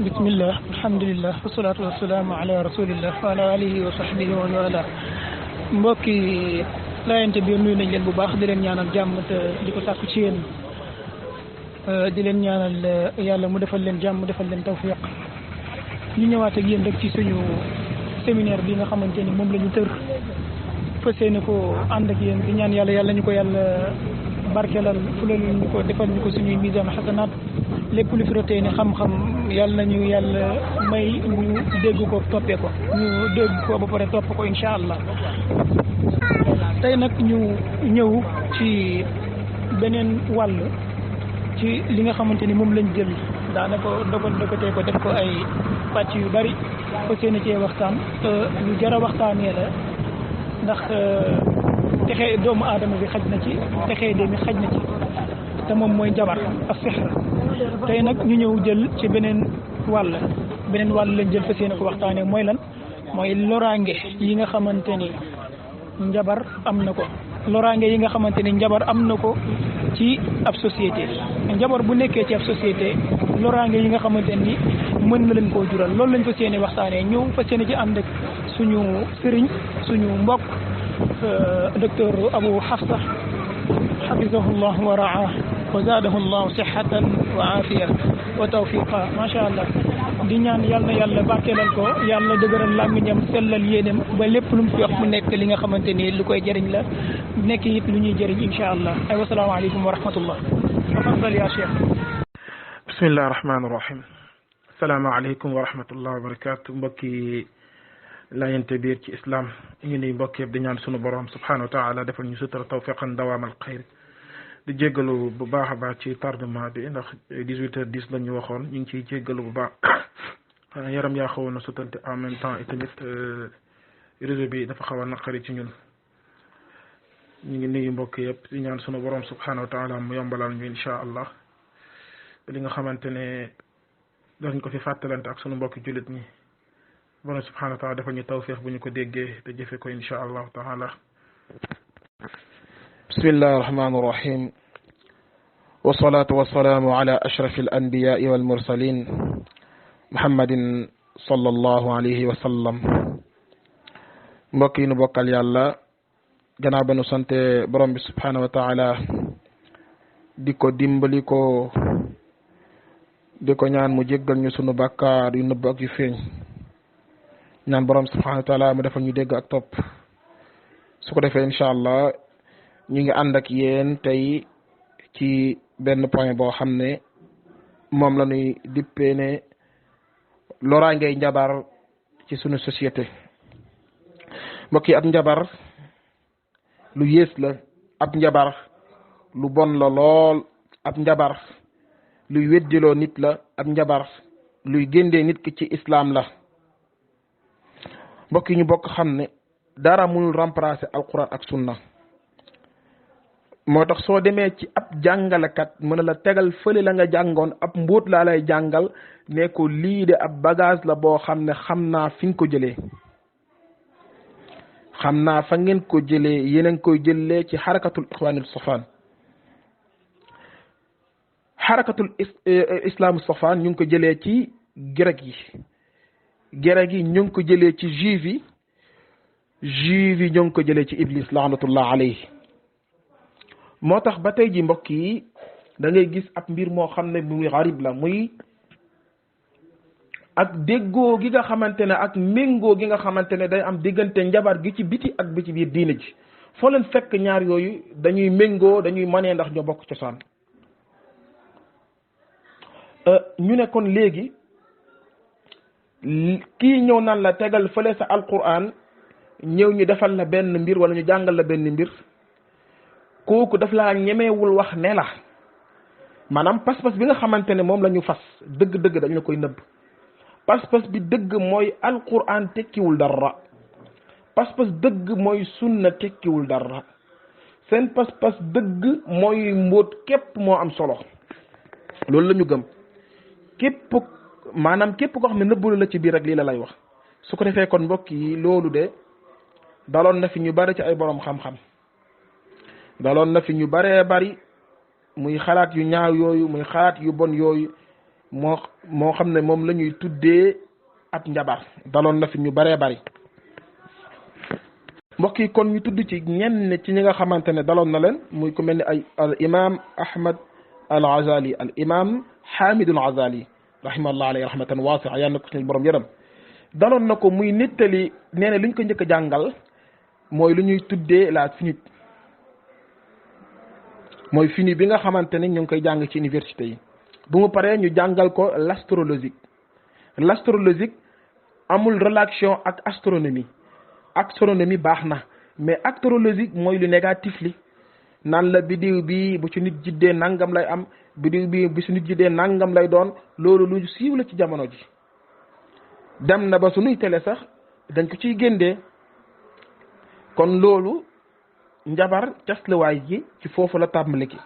bismillah alhamdulillah wasalaatu wasalaamu ala rasulillah wa ala alihi wa sahbihi wa wala mbokki laayante biir nuyu nañ leen bu baax di leen ñaanal jàmm te di ko sàkku ci yéen di leen ñaanal yàlla mu defal leen jàmm defal leen tawfiq ñu ñëwaat ak yéen rek ci suñu séminaire bi nga xamante ni moom la ñu tër fas yéene ko ànd ak yéen di ñaan yàlla ñu ko yàlla barkelal fulal ñu ko defal ñu ko suñuy misaan xasanaat lépp lu fi rotee ni xam-xam yàlla nañu yàlla may ñu dégg ko toppee ko ñu dégg ko ba pare topp ko incha allah tey nag ñu ñëw ci beneen wàll ci li nga xamante ni moom lañ jël daanaka dogatee ko def ko ay pàcc yu bari fas yéene cee waxtaan lu jar a waxtaanee la ndax texe doomu aadama bi xaj na ci texe de mi xaj na ci te moom mooy njabar ak sixr tey nag ñu ñëw jël ci beneen wàll lañ jël fas yéene ko waxtaanee mooy lan mooy loraange yi nga xamante ni njabar am na ko loraange yi nga xamante ni njabar am na ko ci ab société njabar bu nekkee ci ab société loraange yi nga xamante ni mën na leen koo jural loolu lañ fas yéene waxtaanee ñëw fas yéene ci ànd ak suñu sëriñ suñu mbokk docteur Abou Hafsa xafisahullah wa raa wa zaadahu llahu sihatan wa aafiya wa tawfiqa macha allah di ñaan yal na yàlla barkeelal ko yàlla dëgëral làmmiñam sellal yéenem ba lépp lu mu fi wax mu nekk li nga xamante ni lu koy jëriñ la nekk it lu ñuy jëriñ incha allah ay wasalaamu aleykum wa rahmatullah tafadal ya cheikh bismillahi rahmaani rahim asalaamu aleykum wa rahmatullah wa barakatu mbokki laayante biir ci islam ñu nuy mbokk yëpp di ñaan sunu borom subhanahu wa taala defal ñu sutura tawfiqan dawaamal xayr di jéggalu bu baax a baax ci tardement bi ndax 18h10 la ñu waxoon ñu ngi ciy jéggalu bu baax yaram yaa xawoon na sutante en même temps et tamit réseau bi dafa xaw a naqari ci ñun ñu ngi nuyu mbokk yëpp di ñaan sunu borom subhanahu wa taala mu yombalal ñu incha allah li nga xamante ne dañ ko fi fàttalante ak sunu mbokki jullit ñi borom subhanahu wa taala dafa ñu tawfiq bu ñu ko déggee te jëfe ko incha allahu taala bismillahi rahmani rahim wasalaatu wasalaamu ala ashraf al anbiyai wal mursalin muhammadin sallallahu alayhi wa sallam mbokk yi nu bokkal yàlla gannaaw ba nu sante borom bi subhanahu wa taala di ko dimbali ko di ko ñaan mu jéggal ñu sunu bàkkaar yu nëbb ak yu feeñ ñaan borom subhanahu wa taala mu defal ñu dégg ak topp su ko defee incha allah ñu ngi ànd ak yéen tey ci benn point boo xam ne moom la ñuy dippee ne loraangey njabar ci sunu société mbokk yi ab njabar lu yées la ab njabar lu bon la lool ab njabar luy weddiloo nit la ab njabar luy géndee nit ki ci islam la mbokk yi ñu bokk xam ne dara mënul remplacer alquran ak sunna moo tax soo demee ci ab jàngalekat mën na la tegal fële la nga jàngoon ab mbóot laa lay jàngal ne ko lii de ab bagage la boo xam ne xam naa fi nga ko jëlee xam naa fa ngeen ko jëlee yéen a ngi koy jëlee ci xarakatul ixwaanil safaan xarakatul islaamu safaan ñu ngi ko jëlee ci grec yi ñu ngi ko jëlee ci juif yi ñu ngi ko jëlee ci iblis laanatullah alayhi moo tax ba tey ji mbokk yi da ngay gis ab mbir moo xam ne muy xarib la muy ak déggoo gi nga xamante ne ak méngoo gi nga xamante ne day am diggante njabar gi ci biti ak bi ci biir diine ji foo leen fekk ñaar yooyu dañuy méngoo dañuy manee ndax ñoo bokk cosaan ñu ne kon léegi kii ñëw naan la tegal fële sa alquran ñëw ñu defal la benn mbir wala ñu jàngal la benn mbir kooku daf laa ñemewul wax ne la maanaam pas-pas bi nga xamante ne moom la ñu fas dëgg-dëgg dañ la koy nëbb pas-pas bi dëgg mooy alquran tekkiwul dara pas-pas dëgg mooy sunna tekkiwul dara seen pas-pas dëgg mooy mbóot képp moo am solo loolu la ñu gëm képp koo xam ne nëbbulu la ci biir rek lii la lay wax su ko defee kon mbokk yi loolu de daloon na fi ñu bari ci ay borom xam-xam daloon na fi ñu baree bari muy xalaat yu ñaaw yooyu muy xalaat yu bon yooyu moo xam ne moom la ñuy tuddee ab njabar daloon na fi ñu baree bari mbokk yi kon ñu tudd ci ñenn ci ñi nga xamante ne daloon na leen muy ku mel ni ay al imam Ahmad al Ghazali al imam Hamid al Ghazali rahimahullah alayhi rahmatan waasi'a yàlla na ko suñu borom yërëm daloon na ko muy nettali nee na li ñu ko njëkk a jàngal mooy lu ñuy tuddee la finite mooy fini bi nga xamante ne ñu ngi koy jàng ci université yi bu mu paree ñu jàngal ko l'astrologique l'astrologique amul relation ak astronomie baax na mais astrologique mooy lu négatif li naan la bidiw bi bu ci nit jiddee nangam lay am bidiw bi bu ci nit jiddee nangam lay doon loolu lu siiw la ci jamono ji dem na ba sunuy télé sax dañ ko ciy géndee kon loolu njabar casluwaay gi ci foofu la tàmbali ki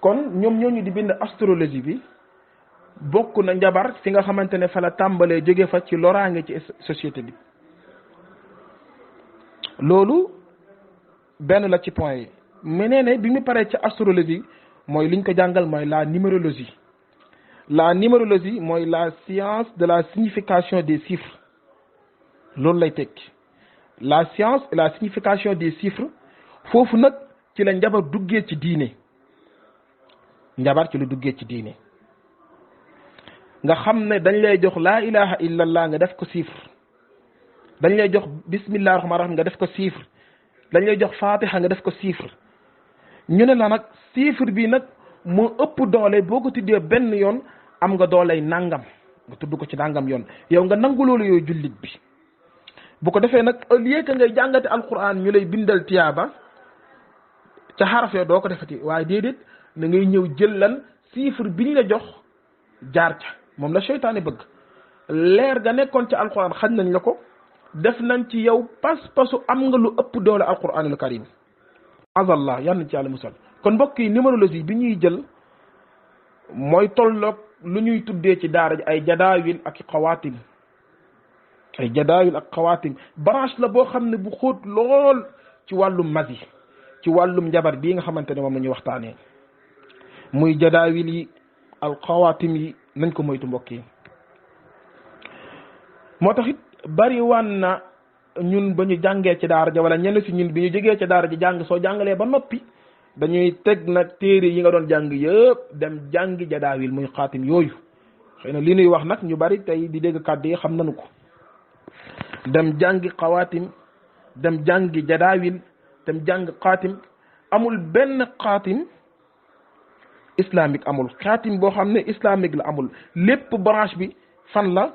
kon ñoom ñooñu di bind astrologie bi bokk na njabar fi nga xamante ne fa la tàmbalee jóge fa ci loraange ci société bi loolu benn la ci point yi mais nee ne bi mu paree ci astrologie mooy liñ ko jàngal mooy la numérologie mooy la science de la signification des chiffres loolu lay tekki la science et la signification des chiffres foofu nag ci la njabar duggee ci diine nga xam ne dañ lay jox laa ilaha illallah nga def ko chiffre dañ lay jox bismillah rahmaan rahim nga def ko chiffre dañ lay jox fatiha nga def ko chiffre ñu ne la nag chiffre bi nag moo ëpp doole boo ko tuddee benn yoon am nga dooley nangam nga tudd ko ci nangam yoon yow nga nangu loolu yooyu jullit bi bu ko defee nag au lieu que ngay jàngate alquran ñu lay bindal tiyaaba ca xaraf yoo doo ko defati waaye déedéet na ngay ñëw jël lan chiffre biñ la jox jaar ca moom la seytaane bëgg leer ga nekkoon ci alquran xañ nañ la ko def nañ ci yow pas-pasu am nga lu ëpp doole alquranul karim azallah yal nañ ci yàlla musal kon mbokk yi numérologie bi ñuy jël mooy tolloog lu ñuy tuddee ci daara ji ay jadaawil ak xawaatim branche la boo xam ne bu xóot lool ci wàllum magi ci wàllum njabar bii nga xamante ne moom la ñuy waxtaanee muy jadaawil yi al xawaatim yi nañ ko moytu mbokk yi moo tax it bari wan na ñun ba ñu jàngee ci daara ja wala ñenn si ñun bi ñu jógee ci daara ji jàng soo jàngalee ba noppi dañuy teg nag téere yi nga doon jàng yëpp dem jàngi jadaawil muy xaatim yooyu xëy na li nuy wax nag ñu bari tey di dégg kàddu yi xam nañu ko dem jàngi xawaatim dem jàngi jadaawil dem jàng xaatim amul benn xaatim islamique amul xaatim boo xam ne islamique la amul lépp branche bi fan la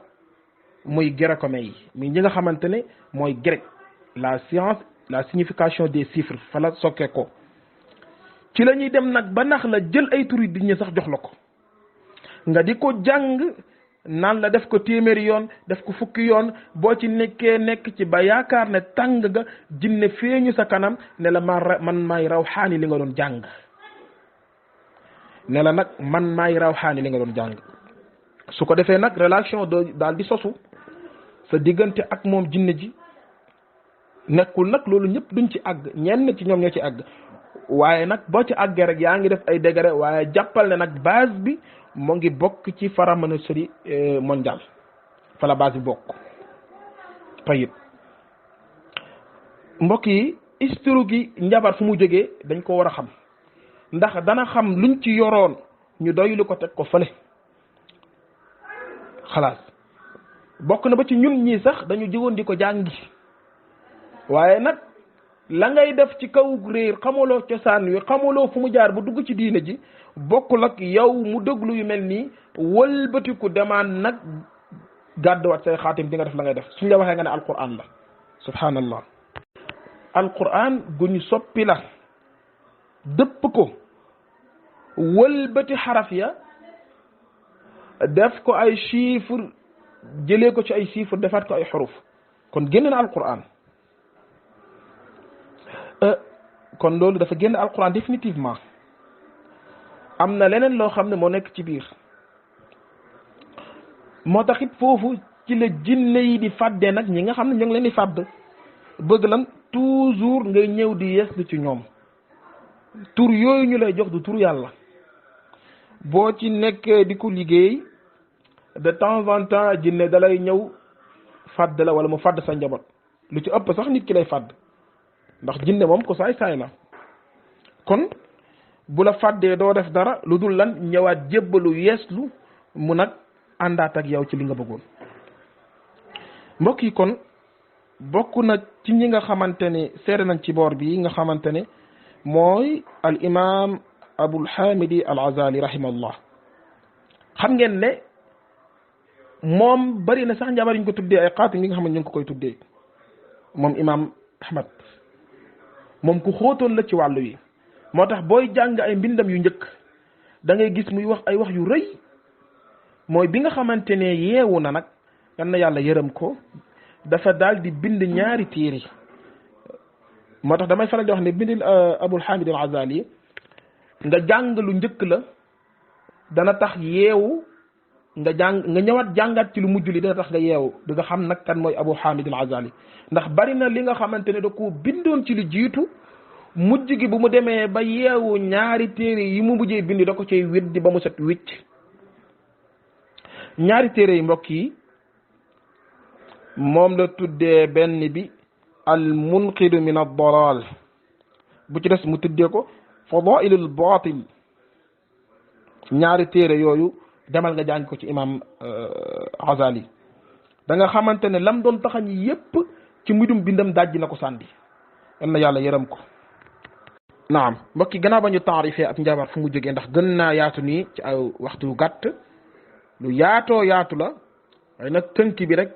muy grec-romain yi mi ñi nga xamante ne mooy grec la science la signification des chiffres fa la sokkee ko ci la ñuy dem nag ba nax la jël ay turi di ñu sax jox la ko nga di ko jàng naan la def ko téeméeri yoon def ko fukki yoon boo ci nekk ci ba yaakaar ne tàng ga jinne feeñu sa kanam ne la man maay rawxaani li nga doon jàng ne la nag man maay rawxaani li nga doon jàng su ko defee nag relation daal di sosu sa diggante ak moom jinne ji nekkul nag loolu ñëpp duñ ci àgg ñenn ci ñoom ñoo ci àgg waaye nag boo ci àggee rek yaa ngi def ay degré waaye jàppal ne nag base bi moo ngi bokk ci franc-maçonnerie mondiale fa la base bi bokk tayib mbokk yi historique gi njabar fu mu jógee dañ ko war a xam ndax dana xam luñ ci yoroon ñu doylu ko teg ko fële xalaas bokk na ba ci ñun ñii sax dañu jógoon di ko jàngi waaye nag la ngay def ci kaw réer xamuloo cosaan wi xamuloo fu mu jaar bu dugg ci diine ji bokkul ak yow mu déglu yu mel nii wëlbatiku demaan nag gàdduwaat say xaatim di nga def la ngay def suñ la waxee nga ne alquran la subhanallah alquran guñ soppi la dëpp ko wëlbati xaraf ya def ko ay chiffre jëlee ko ci ay chiffre defaat ko ay xuruf kon génn na alquran kon loolu dafa génn alquran définitivement am na leneen loo xam ne moo nekk ci biir moo tax it foofu ci la jinne yi di fàddee nag ñi nga xam ne ñu ngi leen di fàdd bëgg lan toujours ngay ñëw di yes ci ñoom tur yooyu ñu lay jox du tur yàlla boo ci nekkee di ko liggéey de temps en temps jinne dalay ñëw fàdd la wala mu fàdd sa njaboot lu ci ëpp sax nit ki lay fàdd ndax jinne moom ko saay-saay la kon bu la fàddee doo def dara lu dul lan ñëwaat jébbalu yeeslu mu nag àndaat ak yow ci li nga bëggoon. mbokk yi kon bokk na ci ñi nga xamante ne seere nañ ci boor bi nga xamante ne mooy al imam Abul Hamidi al Azali rahimahullah. xam ngeen ne moom bari na sax njabar ñu ko tuddee ay xaatim yi nga xam ne ñu ngi ko koy tuddee moom imam Ahmad moom ku xóotoon la ci wàllu yi. moo tax booy jàng ay mbindam yu njëkk da ngay gis muy wax ay wax yu rëy mooy bi nga xamante ne yeewu na nag yan na yàlla yërëm ko dafa daal di bind ñaari téere moo tax damay faral di wax ne bindil Abul Hamid al Azali nga jàng lu njëkk la dana tax yeewu nga ñëwaat jàngat ci lu mujj li dana tax nga yeewu di nga xam nag kan mooy Abu Hamid al Azali ndax bari na li nga xamante ne da ko bindoon ci lu jiitu mujj gi bu mu demee ba yeewu ñaari téere yi mu mujjee bind da ko cay weddi ba mu set wicc. ñaari téere yi mbokk yi moom la tuddee benn bi al munqidu min ad dalal bu ci des mu tuddee ko fadailul batil. ñaari téere yooyu demal nga jàng ko ci imam Azali da nga xamante ne lam doon taxañ yépp ci mujjum bindam dajji na ko sànni yal na yàlla yërëm ko. naam mbokk yi gannaaw ba ñu taarifee ak njabar fu mu jógee ndax gën naa yaatu nii ci ay waxtu yu gàtt lu yaatoo yaatu la waaye nag tënk bi rek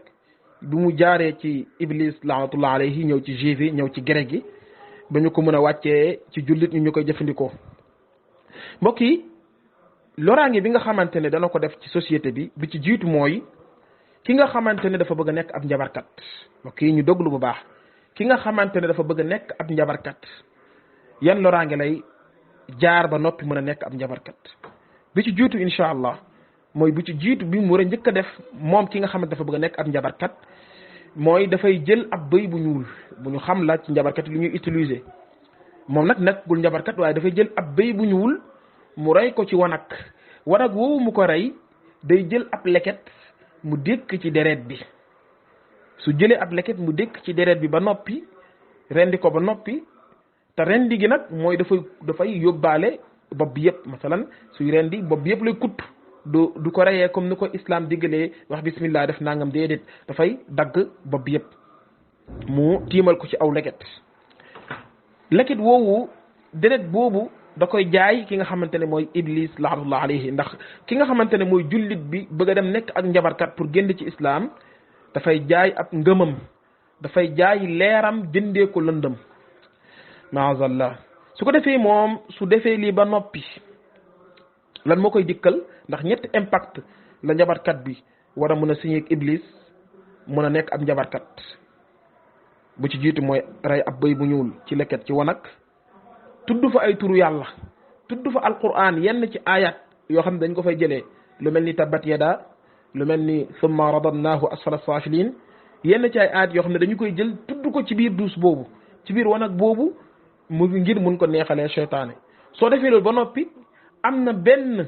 bu mu jaaree ci iblis laanatullah alayhi ñëw ci juif yi ñëw ci grec gi ba ñu ko mën a wàccee ci jullit ñu koy jëfandikoo. mbokk yi loraange bi nga xamante ne dana ko def ci société bi ci jiitu mooy ki nga xamante ne dafa bëgg a nekk ab njabarkat. mbokk yi ñu déglu bu baax ki nga xamante ne dafa bëgg a nekk ab njabarkat yan loraange lay jaar ba noppi mën a nekk ab njabarkat. bi ci jiitu incha allah mooy bu ci jiitu bi mu war a njëkk a def moom ki nga xamante dafa bëgg a nekk ab njabarkat mooy dafay jël ab bëy bu ñuul bu ñu xam la ci njabarkat lu ñuy utiliser moom nag nekkul njabarkat waaye dafay jël ab bëy bu ñuul mu rey ko ci wanag woowu mu ko rey day jël ab leket mu dékk ci deret bi su jëlee ab leket mu dékk ci deret bi ba noppi rendi ko ba noppi te rendi gi nag mooy dafay yóbbaale bopp bi yëpp masalan suy rendi bopp bi yëpp lay kutt du ko reyee comme ni ko islam diggalee wax bismillah def nangam déedéet dafay dagg bopp bi yëpp mu tiimal ko ci aw leket woowu deret boobu da koy jaay ki nga xamante ne mooy iblis laanatullah alayhi ndax ki nga xamante ne mooy jullit bi bëgg a dem nekk ak njabarkat pour génn ci islam dafay jaay ab ngëmam dafay jaay leeram jëndee ko lëndëm maazallah su ko defee moom su defee lii ba noppi lan moo koy dikkal ndax ñetti impact la njabarkat bi war a mën a signé ak iblis mën a nekk ab njabarkat bu ci jiitu mooy rey ab bëy bu ñuul ci leket ci wanag tudd fa ay turu yàlla tudd fa alquran yenn ci ayat yoo xam ne dañ ko fay jëlee lu mel ni tabbat yada lu mel ni summa radadnaahu asfala safilin yenn ci ay ayat yoo xam ne dañu koy jël tudd ko ci biir duus boobu ci biir wanag boobu mu ngir mun ko neexalee seytaane soo defee loolu ba noppi am na benn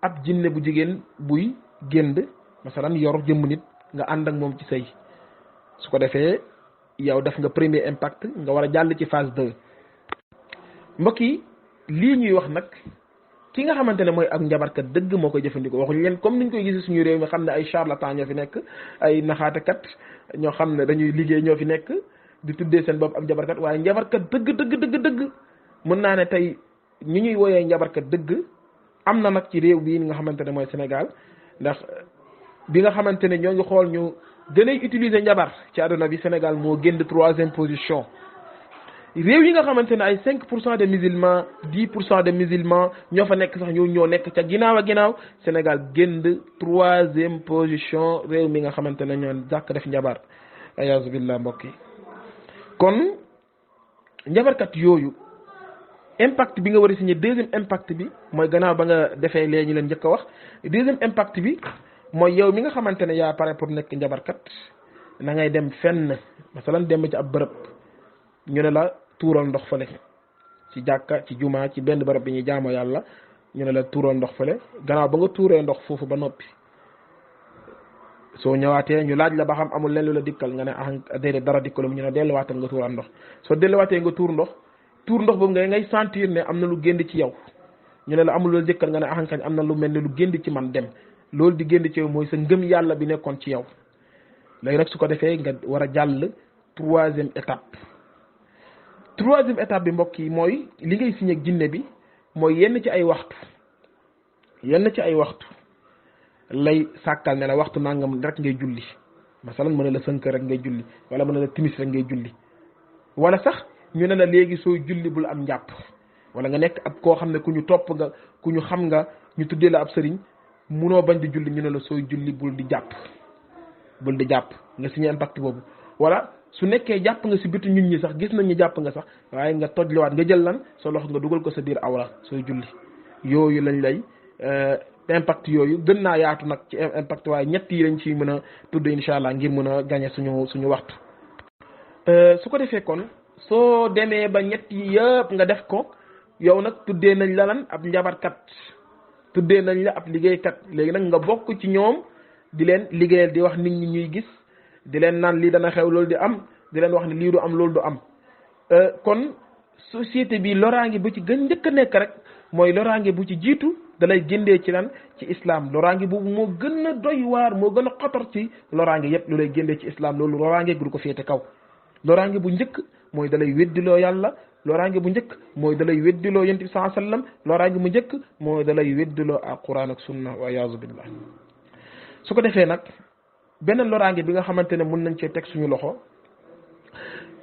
ab jinne bu jigéen buy génd masalan yor jëmm nit nga ànd ak moom ci sëy su ko defee yow def nga premier impact nga war a jàll ci phase 2 mbokk yi lii ñuy wax nag ki nga xamante ne mooy ak njabarkat dëgg moo koy jëfandikoo waxuñu leen comme niñ koy gisee suñu réew mi xam ne ay charlatan ñoo fi nekk ay naxaatekat ñoo xam ne dañuy liggéey ñoo fi nekk di tuddee seen bopp ak njabarkat waaye njabarkat dëgg mën naa ne tey ñi ñuy woyee njabarkat dëgg am na nag ci réew bii nga xamante ne mooy Sénégal ndax bi nga xamante ne ñoo ngi xool ñu gën a utiliser njabar ci àdduna bi Sénégal moo génn 3e position. réew yi nga xamante ne ay 5% de musulmans 10% de musulmans ñoo fa nekk sax ñoo nekk ca ginnaaw a ginnaaw Sénégal génn 3e position réew mi nga xamante ne ñoo jàkk def njabar ayaazu billah mbokk yi kon njabarkat yooyu impact bi nga war a signé 2e impact bi mooy gannaaw ba nga defee lee ñu leen njëkk a wax 2e impact bi mooy yow mi nga xamante ne yaa pare pour nekk njabarkat na ngay dem fenn masalan dem ci ab bërëb ñu ne la tuural ndox fële ci jàkka ci juma ci benn barab bi ñuy jaamoo yàlla ñu ne la tuural ndox fële gannaaw ba nga tuuree ndox foofu ba noppi soo ñëwaatee ñu laaj la ba xam amul leen lu la dikkal nga ne ah déedéet dara dikkalum ñu ne delluwaatal nga tuuraat ndox soo delluwaatee nga tuur ndox boobu ngay sentir ne am na lu génn ci yow ñu ne la amul lu la dikkal nga ne ah am na lu mel ne lu génn ci man dem loolu di génn ci yow mooy sa ngëm yàlla bi nekkoon ci yow léegi nag su ko defee nga war a jàll troisième étape bi mbokk yi mooy li ngay signé ak jinne bi mooy yenn ci ay waxtu lay sàkkal ne la waxtu nangam rek ngay julli masalan mën na la 5 rek ngay julli wala mën na la timis rek ngay julli wala sax ñu ne la léegi sooy julli bul am njàpp wala nga nekk ab koo xam ne ku ñu topp nga ku ñu xam nga ñu tuddee la ab sëriñ munoo bañ di julli ñu ne la sooy julli bul di jàpp nga signé impact boobu wala su nekkee jàpp nga si bitu ñun ñi sax gis nañ ñu jàpp nga sax waaye nga tojliwaat nga jël lan sa loxo nga dugal ko sa biir awra sooy julli yooyu lañ lay impact yooyu gën naa yaatu nag ci impact waaye ñett yi lañ ciy mën a tudd incha allah ngir mën a gagné suñu waxtu su ko defee kon soo demee ba ñett yi yëpp nga def ko yow nag tuddee nañ la lan ab njabarkat tuddee nañ la ab liggéeykat léegi nag nga bokk ci ñoom di leen liggéeyal di wax nit ñi ñuy gis di leen naan lii dana xew loolu di am di leen wax ne lii du am loolu du am kon société bi loraange bu ci gën njëkk a nekk rek mooy loraange bu ci jiitu dalay géndee ci lan ci islam loraange boobu moo gën a doy waar moo gën a xotor ci loraange yépp lu lay géndee ci islam loolu loraange du ko féete kaw loraange bu njëkk mooy dalay weddiloo yàlla loraange bu njëkk mooy dalay weddiloo yonent bi sallallahu alayhi wasallam loraange bu njëkk mooy dalay weddiloo alquran ak sunna wa iyaazu billah su ko defee nag beneen loraange bi nga xamante ne mën nañ cee teg suñu loxo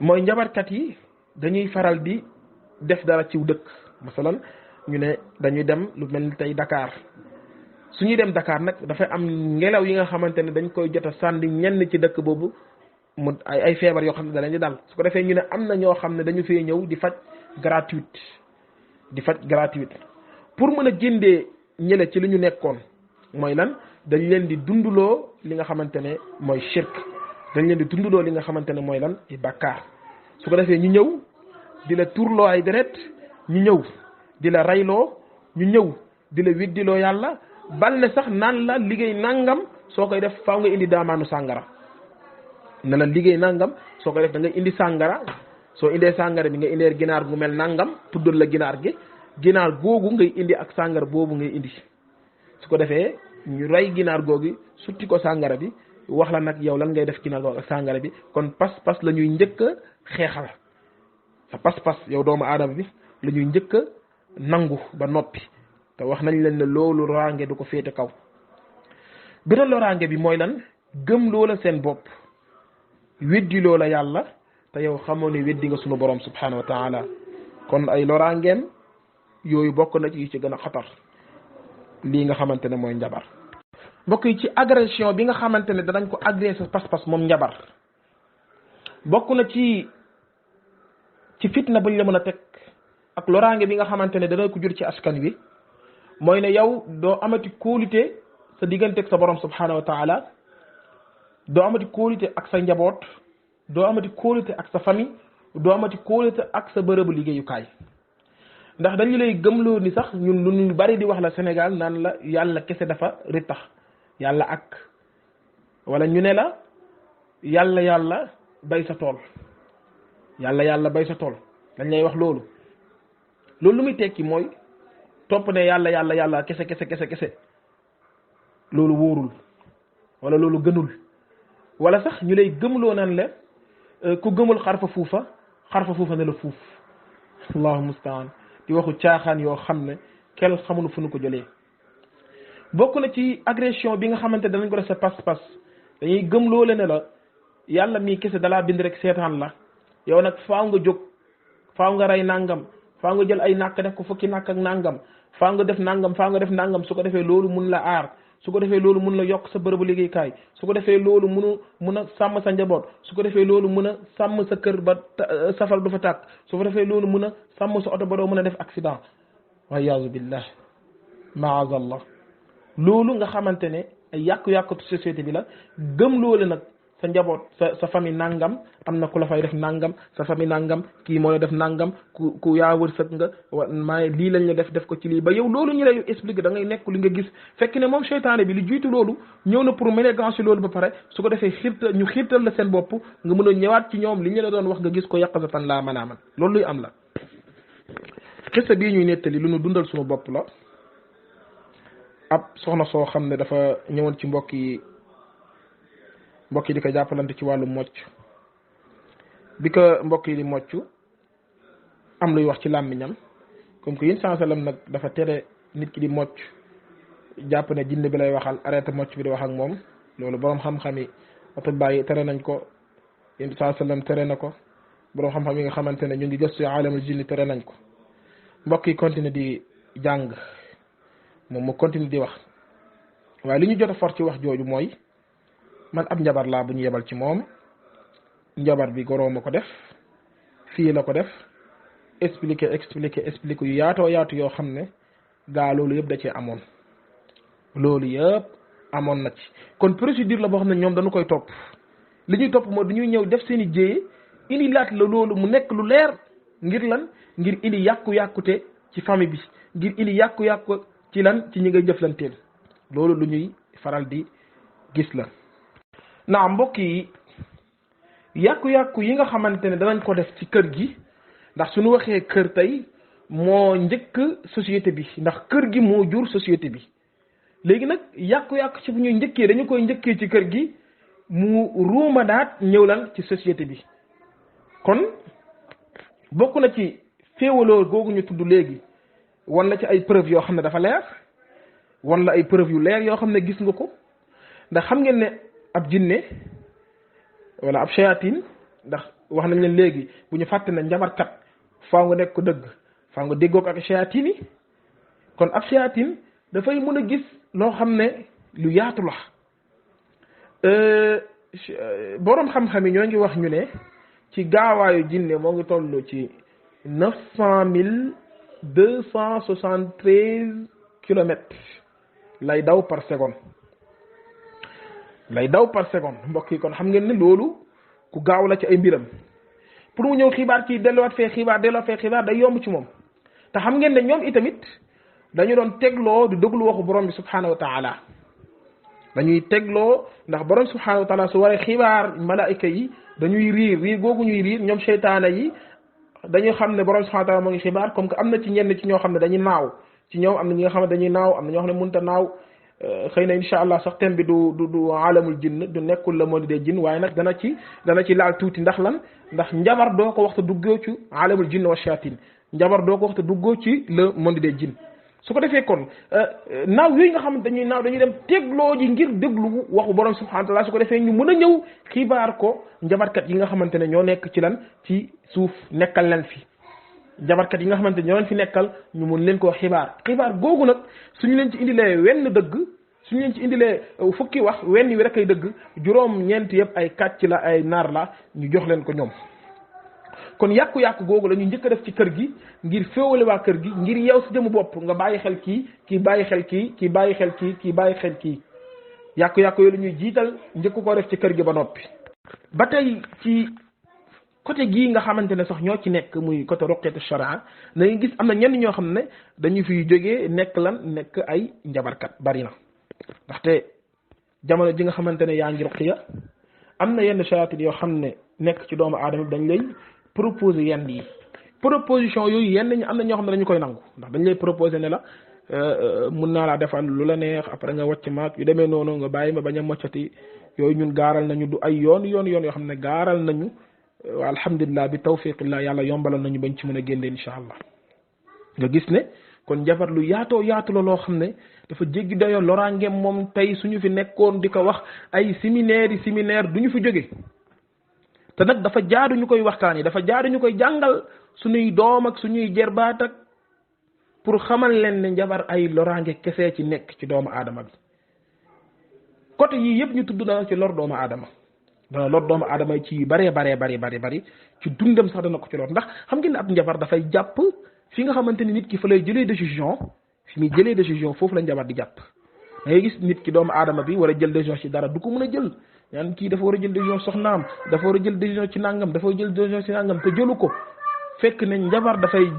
mooy njabarkat yi dañuy faral di def dara ciw dëkk masalan ñu ne dañuy dem lu mel ni tey Dakar suñuy dem Dakar nag dafay am ngelaw yi nga xamante ne dañ koy jot a sànni ñenn ci dëkk boobu mu ay feebar yoo xam ne da leen di dal su ko defee ñu ne am na ñoo xam ne dañu fee ñëw di faj gratuite pour mën a géndee ñële ci li ñu nekkoon mooy lan dañ leen di dunduloo li nga xamante ne mooy shirk dañ leen di dunduloo li nga xamante ne mooy lan i bàkkaar su ko defee ñu ñëw di la turloo ay deret ñu ñëw di la rayloo ñu ñëw di la widdiloo yàlla bal ne sax naan la liggéey nangam soo koy def faaw nga indi daamaanu sàngara ne la liggéey nangam soo koy def da ngay indi sàngara soo indee sàngara bi nga indee ginaar gu mel nangam tuddal la ginaar gi ginaar googu ngay indi ak sàngara boobu ngay indi su ko defee ñu rey ginaar googu sutti ko sàngara bi wax la nag yow lan ngay def ginaar googu ak sàngara bi kon pas-pas la ñuy njëkk a xeexal sa pas-pas yow doomu aadama bi la ñuy njëkk a nangu ba noppi te wax nañ leen ne loolu loraange du ko féete kaw beneen loraange bi mooy lan gëm loola seen bopp weddi loola yàlla te yow xamoo ne weddi nga sunu borom subhanahu wa taala kon ay loraangeem yooyu bokk na ci gën a xatar lii nga xamante ne mooy njabar mbokk yi ci agression bi nga xamante ne danañ ko agressé pas-pas moom njabar bokk na ci fitna buñ la mën a teg ak loraange bi nga xamante ne dana ko jur ci askan wi mooy ne yow doo amati kóolute sa diggante ak sa borom subhanahu wa taala doo amati kóolute ak sa njaboot doo amati kóolute ak sa famille doo amati kóolute ak sa bërëbu liggéeyukaay ndax dañu lay gëmloo ni sax ñun lu ñu bari di wax la Sénégal naan la yàlla kese dafa rittax yàlla ak wala ñu ne la yàlla bay sa tool yàlla bay sa tool dañ lay wax loolu lu muy tekki mooy topp ne yàlla kese loolu wóorul wala loolu gënul wala sax ñu lay gëmloo naan la ku gëmul xarfa fuufa ne la fuuf allahu mustaan di waxu caaxaan yoo xam ne kenn xamul fu nu ko jëlee bokk na ci agression bi nga xamante danañ ko def sa pas-pas dañuy gëmloo le ne la yàlla mii kese dalaa bind rek seetaan la yow nag faaw nga jóg faaw nga rey nangam faaw nga jël ay nàkk def ko fukki nàkk ak nangam faaw nga def nangam su ko defee loolu mun la aar su ko defee loolu mun la yokk sa bërëbu liggéeykaay su ko defee loolu mun a sàmm sa njaboot su ko defee loolu mun a sàmm sa kër ba safal du fa tàkk su ko defee loolu mun a sàmm sa oto ba doo mën a def accident wayaazu billah maazallah loolu nga xamante ne ay yàqu-yàqu société bi la gëm loolu nag sa njaboot sa famille nangam am na ku la fay def nangam sa famille nangam kii moo la def nangam ku yaa wërsëg nga maa lii lañ la def ko ci lii ba yow loolu ñu lay expliquer da ngay nekk li nga gis fekk ne moom seytaane bi li jiitu loolu ñëw na pour ménégancer loolu ba pare su ko defee xiirtal la seen bopp nga mën a ñëwaat ci ñoom li ñu la doon wax nga gis ko yàqasatan laa mën a amal loolu luy am la. xista bii ñuy nettali lu nu dundal suñu bopp la ab soxna soo xam ne dafa ñëwoon ci mbokk yi di ko jàppalante ci wàllu mocc bi ko mbokk yi di mocc am luy wax ci làmmiñam comme que yéen sansalam nag dafa tere nit ki di mocc jàpp ne jinne bi lay waxal arrêté mocc bi di wax ak moom loolu boroom xam-xam yi atubaa yi tere nañ ko yéen sansalam tere na ko boroom xam-xam yi nga xamante ne ñu ngi gëstu alamul jinni tere nañ ko mbokk yi continue di jàng moom mu continue di wax waaye li ñu jot a for ci wax jooju mooy man ab njabar laa bu ñu yebal ci moom njabar bi goroom a ko def fii la ko def expliquer yu yaatoo yaatu yoo xam ne gaa loolu yëpp da cee amoon loolu yëpp amoon na ci kon procédure la boo xam ne ñoom dañu koy topp li ñuy topp mooy dañuy ñëw def seen i jéye indi laat la loolu mu nekk lu leer ngir lan ngir indi yàqu-yàqute ci famille bi ngir indi yàqu-yàqu ci lan ci ñi ngay jëflanteel loolu lu ñuy faral di gis la naa mbokk yi yàqu-yàqu yi nga xamante ne danañ ko def ci kër gi ndax suñu waxee kër tey moo njëkk société bi ndax kër gi moo jur société bi léegi nag yàqu-yàqu ci bu ñuy njëkkee dañu koy njëkkee ci kër gi mu ruumadaat ñëw lan ci société bi kon bokk na ci féewaloo googu ñu tudd léegi wan la ci ay preuve yoo xam ne dafa leer wan la ay preuve yu leer yoo xam ne gis nga ko ndax xam ngeen ne ab jinne wala ab shayatin ndax wax nañ leen léegi bu ñu fàtte ne njabarkat faaw nga nekk ko dëgg faaw nga déggoog ak shayatin yi kon ab shayatin dafay mën a gis loo xam ne lu yaatu la boroom xam-xam yi ñoo ngi wax ñu ne ci gaawaayu jinne moo ngi toll ci 900,273 kilomètres lay daw par seconde mbokk yi kon xam ngeen ne loolu ku gaaw la ci ay mbiram pour mu ñëw xibaar ci delluwaat fee xibaar day yomb ci moom te xam ngeen ne ñoom itamit dañu doon tegloo di déglu waxu borom bi subhanahu wa taala dañuy tegloo ndax borom bi subhanahu wa taala su waree xibaar malaayika yi dañuy riir googu ñuy riir ñoom seytaane yi dañuy xam ne borom subhanahu wa taala moo ngi xibaar comme que am na ci ñenn ci ñoo xam ne dañuy naaw ci ñoom am na ñi nga xam ne dañuy naaw am na ñoo xam ne mënut a naaw xëy na incha allah sax thème bi du alamul jinn du nekkul la monde des jinn waaye nag dana ci laal tuuti ndax lan ndax njabar doo ko waxta duggoo ci alamul jinn wa shayatin njabar doo ko waxta duggoo ci le monde des jinn su ko defee kon naaw yooyu nga xam ne dañuy naaw dañuy dem tegloo ji ngir déglu waxu borom subhanahu wa taala su ko defee ñu mën a ñëw xibaar ko njabarkat yi nga xamante ne ñoo nekk ci lan ci suuf nekkal leen fi njabarkat yi nga xamante ne ñoo leen fi nekkal ñu mun leen koo xibaar googu nag suñu leen ci indilee wenn dëgg suñu leen ci indilee fukki wax wenn wi rek ay dëgg juróom ñeent yëpp ay kàcc la ay naar la ñu jox leen ko ñoom kon yàqu-yàqu googu la ñu njëkk a def ci kër gi ngir féewale waa kër gi ngir yow si jëmu bopp nga bàyyi xel kii bàyyi xel kii bàyyi xel kii bàyyi xel kii yàqu-yàqu yooyu la ñuy jiital njëkk koo def ci kër gi ba noppi ba tey ci côté gii nga xamante ne sax ñoo ci nekk muy côté ruqyatu sharia na nga gis am na ñenn ñoo xam ne dañu fiy jógee nekk ay njabarkat bari na ndaxte jamono ji nga xamante ne yaa ngi ruqya am na yenn shayatin yoo xam ne nekk ci doomu aadama bi dañ lay proposer yenn yi proposition yooyu yenn ñi am na ñoo xam ne dañu koy nangu ndax dañ lay proposer ne la mun naa laa defal lu la neex après nga wàcc maag yu demee noonu nga bàyyi ma bañ a moccati yooyu ñun gaaral nañu du ay yoon yoo xam ne gaaral nañu alhamdulilah bi tawfiqillah yàlla yombalal nañu bañ ci mën a génne incha allah nga gis ne kon njabar lu yaatoo yaatu la loo xam ne dafa jéggi dayoo loraangeem moom tey suñu fi nekkoon di ko wax ay séminaire du ñu fi jóge te nag dafa jaadu ñu koy waxtaan yi dafa jaadu ñu koy jàngal suñuy doom ak suñuy jerbaat ak pour xamal leen ne njabar ay loraange kese ci nekk ci doomu aadama bi côté yii yëpp ñu tudd dana ci lor doomu aadama dana lor doomu aadama ci yu bari ci dundam sax dana ko ci lor ndax xam ngeen ne ab njabar dafay jàpp fi nga xamante ni nit ki fa lay jëlee décision fi muy jëlee décision foofu la njabar di jàpp ngay gis nit ki doomu aadama bi war a jël décision ci dara du ko mën a jël ñaan kii dafa war a jël décision soxnaam dafa war a jël décision ci nangam dafa jël décision ci nangam te jëlu ko fekk ne njabar dafay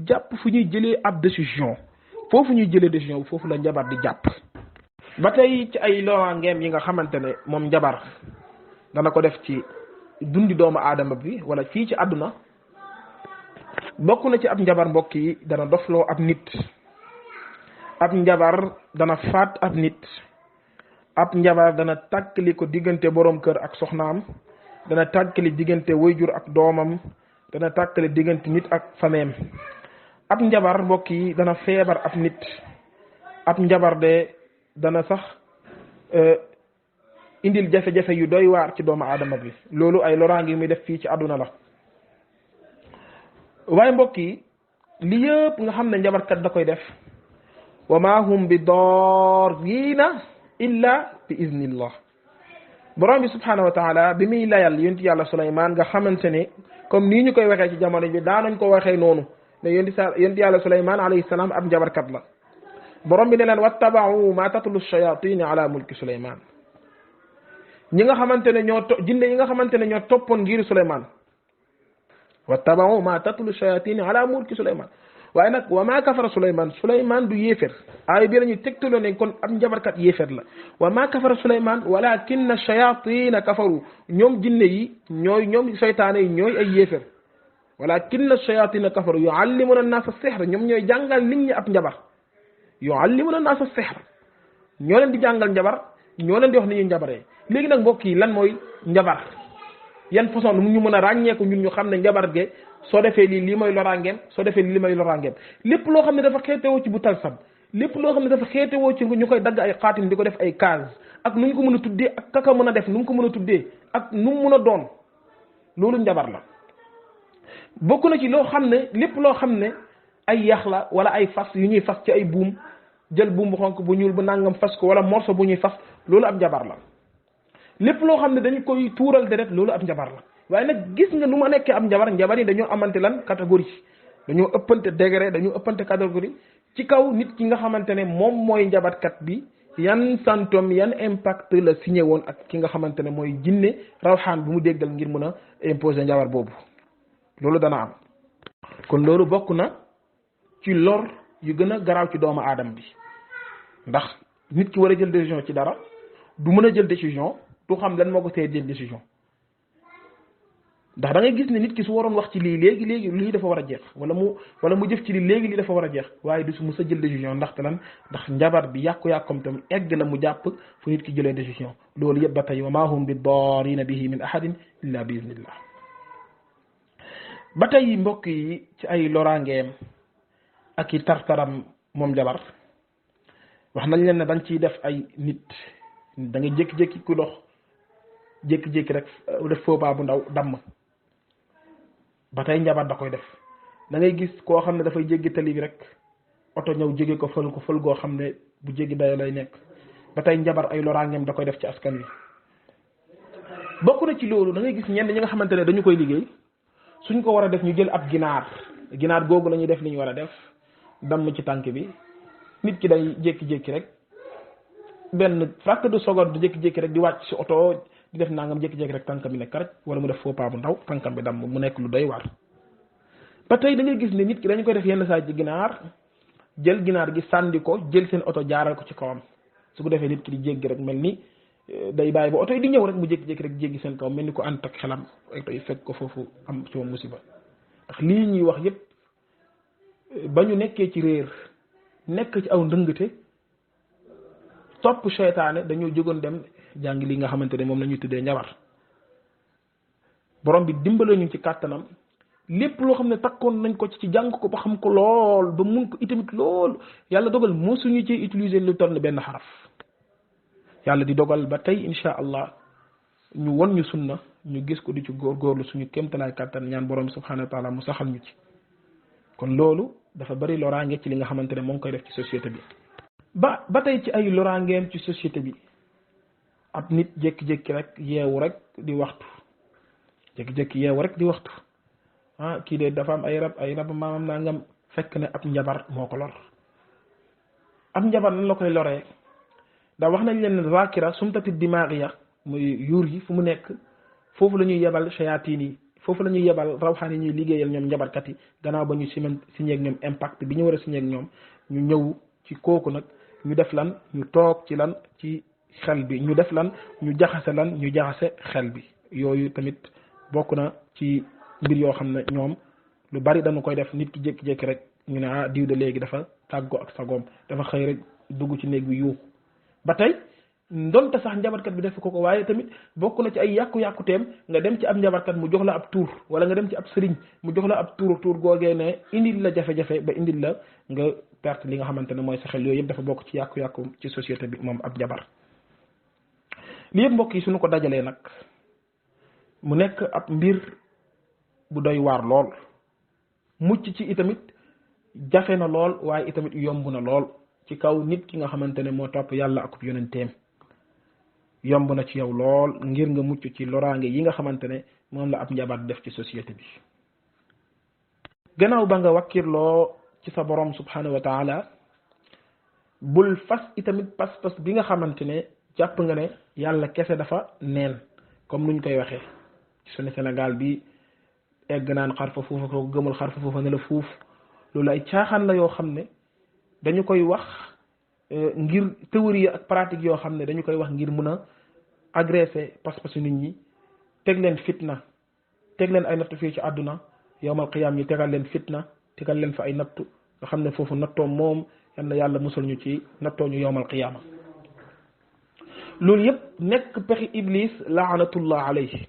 jàpp fu ñuy jëlee ab décision foofu ñuy jëlee décision foofu la njabar di jàpp. ba tey ci ay loraangeem yi nga xamante ne moom njabar dana ko def ci dundi doomu aadama bi wala fii ci àdduna bokk na ci ab njabar mbokk yi dana dofloo ab nit. ab njabar dana faat ab nit ab njabar dana tàkkali ko diggante borom kër ak soxnaam dana tàkkali diggante wayjur ak doomam dana tàkkali diggante nit ak fameem ab njabar mbokk yi dana feebar ab nit ab njabar de dana sax indil jafe-jafe yu doy waar ci doomu aadama bi loolu ay loraange muy def fii ci àdduna la waaye mbokk yi li yëpp nga xam ne njabarkat da koy def wa ma hum bi darrina illa bi iznillah borom bi subhanahu wa taala bi muy layal yonti yàlla Suleymaan nga xamante ne comme nii ñu koy waxee ci jamono bi daanañ ko waxee noonu ne yonti yàlla Suleymaan alayhi salaam ab njabarkat la borom bi ne leen wattabau ma tatlu shayatin ala mulki Suleymaan ñi nga xamante ne jinne yi nga xamante ne ñoo toppoon ngir Suleymaan wattabau ma tatlu shayatin ala mulki Suleymaan waaye nag wa maa kafara Suleymaan du yéefér aay bi la ñuy tegtaloo ne kon ab njabarkat yéefér la wa maa kafara Suleymaan walakinna shayatina kafaru ñoom jinne yi ñoom seytaane yi ñooy ay yéefér walakinna shayatina kafaru yuallimuna an-naasa sihr ñoom ñooy jàngal nit ñi ab njabar yuallimuna an-naasa sihr ñoo leen di jàngal njabar ñoo leen di wax ni ñuy njabaree léegi nag mbokk yi lan mooy njabar yan façon mu ñu mën a ràññeeku ñun ñu xam ne njabar ge soo defee lii mooy loraangeem soo defee lii mooy loraangeem lépp loo xam ne dafa xeetewoo ci bu talsam lépp loo xam ne dafa xeetewoo ci ñu koy dagg ay xaatim di ko def ay case ak nu ñu ko mën a tuddee ak kaka mën a def nu mu ko mën a tuddee ak nu mu mën a doon loolu njabar la bokk na ci loo xam ne lépp loo xam ne ay yax la wala ay fas yu ñuy fas ci ay buum jël buum bu xonk bu ñuul bu nangam fas ko wala morso bu ñuy fas loolu ab njabar la lépp loo xam ne dañu koy tuural deret loolu ab njabar la waaye nag gis nga nu ma nekkee am njabar yi dañoo amante lan catégorie dañoo ëppante degré dañoo ëppante catégorie ci kaw nit ki nga xamante ne moom mooy njabarkat bi yan symptôme yan impact la signé woon ak ki nga xamante ne mooy jinne rawxaan bi mu déggal ngir mën a imposer njabar boobu loolu dana am kon loolu bokk na ci lor yu gën a garaaw ci doomu aadama bi ndax nit ki war a jël décision ci dara du mën a jël décision du xam lan moo ko tee jël décision ndax da ngay gis ne nit ki su waroon wax ci lii léegi lii dafa war a jeex wala mu jëf ci lii léegi lii dafa war a jeex waaye du su mës a jël décision ndaxte lan ndax njabar bi yàqu-yàqam tam egg na mu jàpp fu nit ki jëlee décision loolu yëpp ba tey wa maa hum bi daarina bihi min ahadin illa bi iznillah ba tey mbokk yi ci ay loraangeem ak i tartaram moom njabar wax nañ leen ne dañ ciy def ay nit da ngay jékki-jékki ku dox jékki-jékki rek def faux pas bu ndaw damm ba tey njabar da koy def da ngay gis koo xam ne dafay jéggi tali bi rek oto ñëw jéggi ko fël goo xam ne bu jéggi dayo lay nekk ba tey njabar ay loraangeem da koy def ci askan wi bokk na ci loolu da ngay gis ñenn ñi nga xamante ne dañu koy liggéey suñ ko war a def ñu jël ab ginaar googu la ñuy def li ñu war a def damm ci tànk bi nit ki day jékki-jékki rek benn fraction de seconde du jékki-jékki rek di wàcc si oto di def nangam jékki-jékki rek tànkam bi nekk rek wala mu def faux pas bu ndaw tànkam bi damm mu nekk lu doy waar ba tey da ngay gis ne nit ki dañu koy def yenn saa ci ginaar jël ginaar gi sànni ko jël seen oto jaaral ko ci kawam su ko defee nit ki di jéggi rek mel ni day bàyyi ba oto yi di ñëw rek mu jékki-jékki rek jéggi seen kaw mel ni ko ànd ak xelam oto yi fekk ko foofu am ci moom musiba ndax lii ñuy wax yépp ba ñu nekkee ci réer nekk ci aw ndëngate topp seytaane dañoo jógoon dem jàng li nga xamante ne moom la ñuy tuddee njabar borom bi dimbale ñu ci kàttanam lépp loo xam ne takkoon nañ ko ci jàng ko ba xam ko lool ba mun ko itamit lool yàlla dogal moo suñu ci utiliser lu toll benn xaraf yàlla di dogal ba tey insha allah ñu won ñu sunna ñu gis ko di ci góorgóorlu suñu kéemtalaay kàttan ñaan borom bi subhanahu wa taala mu saxal ñu ci kon loolu dafa bari loraange ci li nga xamante ne moo ngi koy def ci société bi ba tey ci ay loraangeem ci société bi ab nit jékki-jékki rek yeewu rek di waxtu jékki-jékki yeewu rek di waxtu ah kii de dafa am ay rab maamam nangam fekk ne ab njabar moo ko lor ab njabar nan la koy loree ndax wax nañ leen zakira sumtati dimaagiya muy yuur yi fu mu nekk foofu la ñuy yebal shayatin yi foofu la ñuy yebal rawxaan yi ñuy liggéeyal ñoom njabarkat yi gannaaw ba ñu signé ak ñoom impact bi ñu war a signé ak ñoom ñu ñëw ci kooku nag ñu def lan ñu toog ci lan ci xel bi ñu def lan ñu jaxase lan ñu jaxase xel bi yooyu tamit bokk na ci mbir yoo xam ne ñoom lu bari dañu koy def nit ki jékki-jékki rek ñu ne ah diw de léegi dafa tàggoo ak sagoom dafa xëy rek dugg ci néeg bi yuuxu ba tey ndonte sax njabarkat bi def ko waaye tamit bokk na ci ay yàqu-yàqu teem nga dem ci ab njabarkat mu jox la ab tuur wala nga dem ci ab sëriñ mu jox la ab tuur googee ne indil la jafe-jafe ba indil la nga perte li nga xamante ne mooy sa xel yooyu yëpp dafa bokk ci yàqu-yàqu ci société bi moom ab njabar li yëpp mbokk yi suñu ko dajalee nag mu nekk ab mbir bu doy waar lool mucc ci itamit jafe na lool waaye itamit yomb na lool ci kaw nit ki nga xamante ne moo topp yàlla akub yonenteem yomb na ci yow lool ngir nga mucc ci loraange yi nga xamante ne moom la ab njabar def ci société bi gannaaw ba nga wakkirloo ci sa borom subhanahu wa taala bul fas itamit pas-pas bi nga xamante ne jàpp nga ne yàlla kese dafa neen comme nuñ koy waxee ci sunu Sénégal bi egg naan xarfa foofa ko gëmul xarfa foofa ne la fuuf loolu ay caaxaan la yoo xam ne dañu koy wax ngir théorie ak pratique yoo xam ne dañu koy wax ngir mun a agressé pas-pasu nit ñi teg leen fitna teg leen ay nattu fii ci àdduna yowmal qiyaam ñi tegal leen fitna tegal leen fa ay nattu nga xam ne foofu nattoo moom yal na yàlla musal ñu ci nattoo ñu yowmal qiyaama loolu yëpp nekk pexi iblis laanatullah alayhi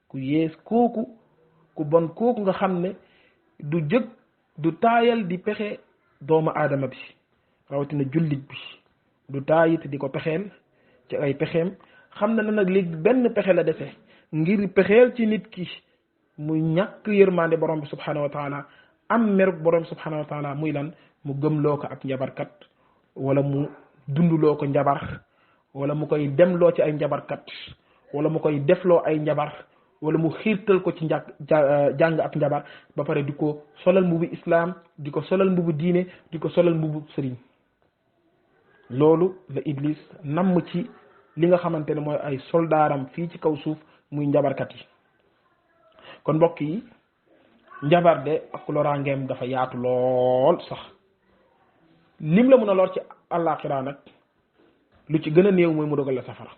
ku yées kooku ku bon kooku nga xam ne du jëg du taayal di pexe doomu aadama bi rawatina jullit bi du taayit di ko pexeel ci ay pexeem xam na ne nag léegi benn pexe la defee ngir pexeel ci nit ki muy ñàkk yërmande borom bi subhanahu wa taala am meruk borom bi subhanahu wa taala muy lan mu gëmloo ko ak njabarkat wala mu dunduloo ko njabar wala mu koy demloo ci ay njabarkat wala mu koy defloo ay njabar wala mu xiirtal ko ci jàng ak njabar ba pare di ko solal mbubu islam di ko solal mbubu diine di ko solal mbubu sëriñ loolu la iblis namm ci li nga xamante ne mooy ay soldaaram fii ci kaw suuf muy njabarkat yi kon mbokk yi njabar de ak loraangeem dafa yaatu lool sax lim la mun a lor ci àllaaxira nag lu ci gën a néew mooy mu dogal la safara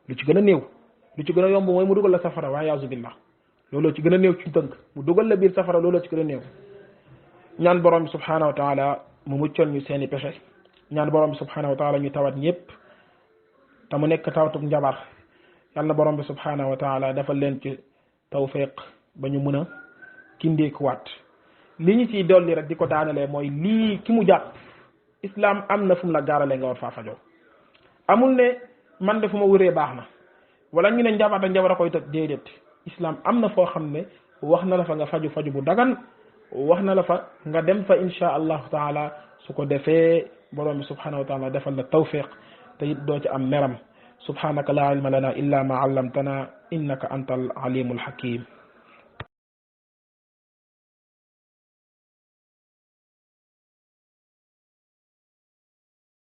lu ci gën a néew lu ci gën a yomb mooy mu dugal la safara waaye yaasu billah looloo ci gën a néew ci tënk mu dugal la biir safara looloo ci gën a néew ñaan borom bi subhanahu wa taala mu muccal ñu seeni pexe ñaan borom bi subhanahu wa taala ñu tawat ñëpp te mu nekk tawatub njabar yal na borom bi subhanahu wa taala defal leen ci tawfiq ba ñu mën a kindeekuwaat li ñu ciy dolli rek di ko daanalee mooy lii ki mu jàpp islam am na fu mu la gaaralee nga war faa fajoo amul ne man de fu ma wëree baax na wala ñu ne njabar a koy tëj déedéet islam am na foo xam ne wax na la fa nga faju bu dagan wax na la fa nga dem fa insha allahu taala su ko defee borom bi subhanahu wa taala defal la tawfiq te it doo ci am meram subhanaka la ilma lana illa ma allamtana innaka anta al alimul hakim